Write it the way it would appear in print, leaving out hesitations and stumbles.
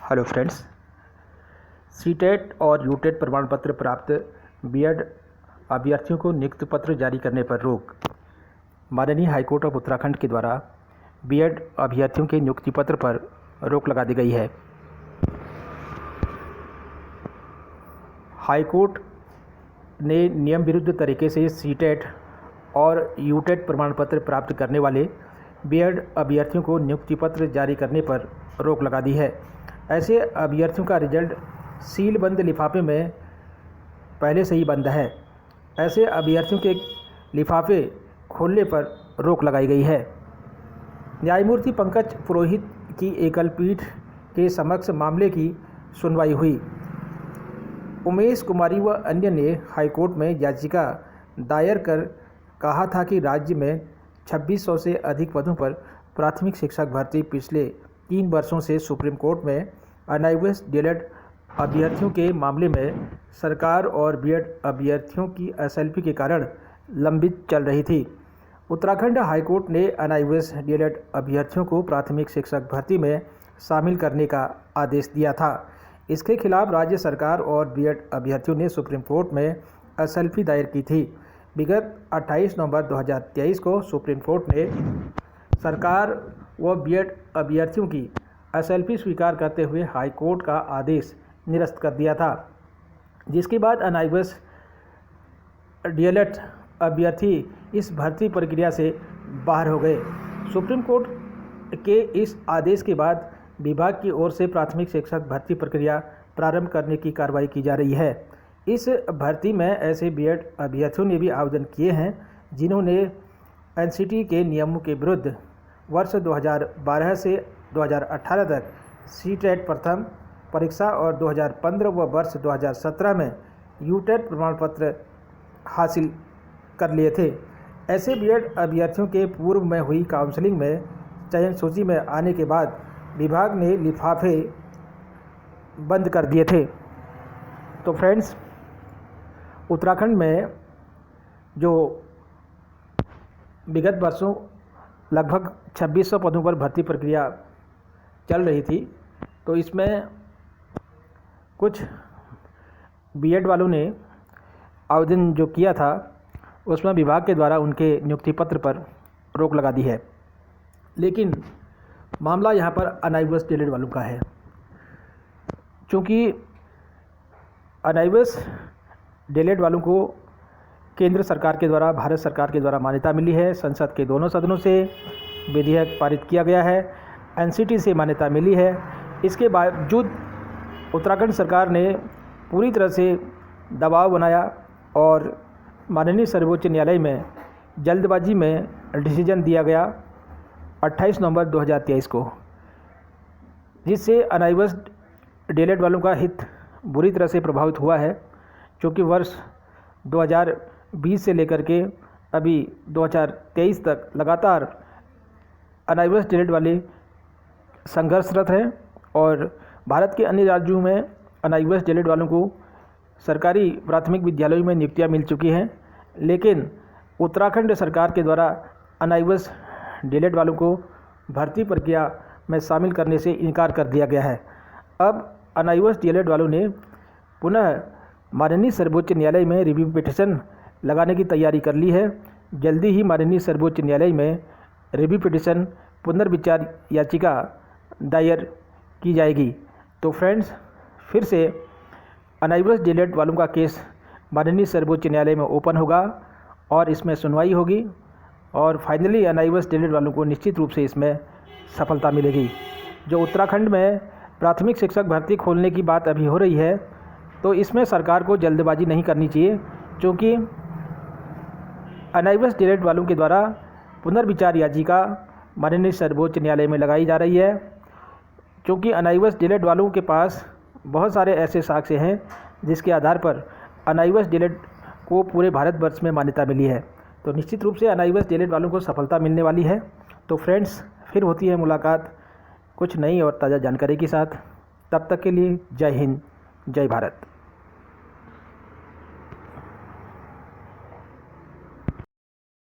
Hello friends, CTET और UTET प्रमाण पत्र प्राप्त बीएड अभ्यर्थियों को नियुक्ति पत्र जारी करने पर रोक। माननीय हाईकोर्ट ऑफ उत्तराखंड के द्वारा बीएड अभ्यर्थियों के नियुक्ति पत्र पर रोक लगा दी गई है। हाईकोर्ट ने नियम विरुद्ध तरीके से सीटेट और यूटेट प्रमाण पत्र प्राप्त करने वाले बीएड अभ्यर्थियों को नियुक्ति पत्र जारी करने पर रोक लगा दी है। ऐसे अभ्यर्थियों का रिजल्ट सील बंद लिफाफे में पहले से ही बंद है। ऐसे अभ्यर्थियों के लिफाफे खोलने पर रोक लगाई गई है। न्यायमूर्ति पंकज पुरोहित की एकल पीठ के समक्ष मामले की सुनवाई हुई। उमेश कुमारी व अन्य ने हाईकोर्ट में याचिका दायर कर कहा था कि राज्य में 2600 से अधिक पदों पर प्राथमिक शिक्षक भर्ती पिछले 3 वर्षों से सुप्रीम कोर्ट में अनआईएएस डीएलएड अभ्यर्थियों के मामले में सरकार और बीएड अभ्यर्थियों की एसएलपी के कारण लंबित चल रही थी। उत्तराखंड हाईकोर्ट ने अनआईएएस डीएलएड अभ्यर्थियों को प्राथमिक शिक्षक भर्ती में शामिल करने का आदेश दिया था। इसके खिलाफ राज्य सरकार और बीएड अभ्यर्थियों ने सुप्रीम कोर्ट में एसएलपी दायर की थी। विगत 28 नवंबर 2023 को सुप्रीम कोर्ट ने सरकार व बीएड अभ्यर्थियों की एसएलपी स्वीकार करते हुए हाईकोर्ट का आदेश निरस्त कर दिया था, जिसके बाद अनआईएएस डीएलएड अभ्यर्थी इस भर्ती प्रक्रिया से बाहर हो गए। सुप्रीम कोर्ट के इस आदेश के बाद विभाग की ओर से प्राथमिक शिक्षक भर्ती प्रक्रिया प्रारंभ करने की कार्रवाई की जा रही है। इस भर्ती में ऐसे बीएड अभ्यर्थियों ने भी आवेदन किए हैं जिन्होंने एनसीटी के नियमों के विरुद्ध वर्ष 2012 से 2018 तक सीटेट प्रथम परीक्षा और 2015 व वर्ष 2017 में यूटेट प्रमाण पत्र हासिल कर लिए थे। ऐसे बीएड अभ्यर्थियों के पूर्व में हुई काउंसलिंग में चयन सूची में आने के बाद विभाग ने लिफाफे बंद कर दिए थे। तो फ्रेंड्स, उत्तराखंड में जो विगत वर्षों लगभग 2600 पदों पर भर्ती प्रक्रिया चल रही थी, तो इसमें कुछ बीएड वालों ने आवेदन जो किया था उसमें विभाग के द्वारा उनके नियुक्ति पत्र पर रोक लगा दी है। लेकिन मामला यहाँ पर अनआईएएस डीएलएड वालों का है। चूँकि अनआईएएस डीएलएड वालों को केंद्र सरकार के द्वारा, भारत सरकार के द्वारा मान्यता मिली है। संसद के दोनों सदनों से विधेयक पारित किया गया है, एनसीटी से मान्यता मिली है। इसके बावजूद उत्तराखंड सरकार ने पूरी तरह से दबाव बनाया और माननीय सर्वोच्च न्यायालय में जल्दबाजी में डिसीजन दिया गया 28 नवंबर 2023 को, जिससे अनआईएएस डीएलएड वालों का हित बुरी तरह से प्रभावित हुआ है। क्योंकि वर्ष 2020 से लेकर के अभी 2023 तक लगातार अनआईएएस डीएलएड वाले संघर्षरत हैं और भारत के अन्य राज्यों में अनआईएएस डीएलएड वालों को सरकारी प्राथमिक विद्यालयों में नियुक्तियां मिल चुकी हैं। लेकिन उत्तराखंड सरकार के द्वारा अनआईएएस डीएलएड वालों को भर्ती प्रक्रिया में शामिल करने से इनकार कर दिया गया है। अब अनआईएएस डीएलएड वालों ने पुनः माननीय सर्वोच्च न्यायालय में रिव्यू पिटीशन लगाने की तैयारी कर ली है। जल्दी ही माननीय सर्वोच्च न्यायालय में रिव्यू पिटीशन पुनर्विचार याचिका दायर की जाएगी। तो फ्रेंड्स, फिर से अनआईएएस डीएलएड वालों का केस माननीय सर्वोच्च न्यायालय में ओपन होगा और इसमें सुनवाई होगी और फाइनली अनआईएएस डीएलएड वालों को निश्चित रूप से इसमें सफलता मिलेगी। जो उत्तराखंड में प्राथमिक शिक्षक भर्ती खोलने की बात अभी हो रही है, तो इसमें सरकार को जल्दबाजी नहीं करनी चाहिए, क्योंकि अनआईएएस डीएलएड वालों के द्वारा पुनर्विचार याचिका माननीय सर्वोच्च न्यायालय में लगाई जा रही है। क्योंकि अनआईएएस डीएलएड वालों के पास बहुत सारे ऐसे साक्ष्य हैं जिसके आधार पर अनआईएएस डीएलएड को पूरे भारतवर्ष में मान्यता मिली है। तो निश्चित रूप से अनआईएएस डीएलएड वालों को सफलता मिलने वाली है। तो फ्रेंड्स, फिर होती है मुलाकात कुछ नई और ताज़ा जानकारी के साथ। तब तक के लिए जय हिंद, जय भारत।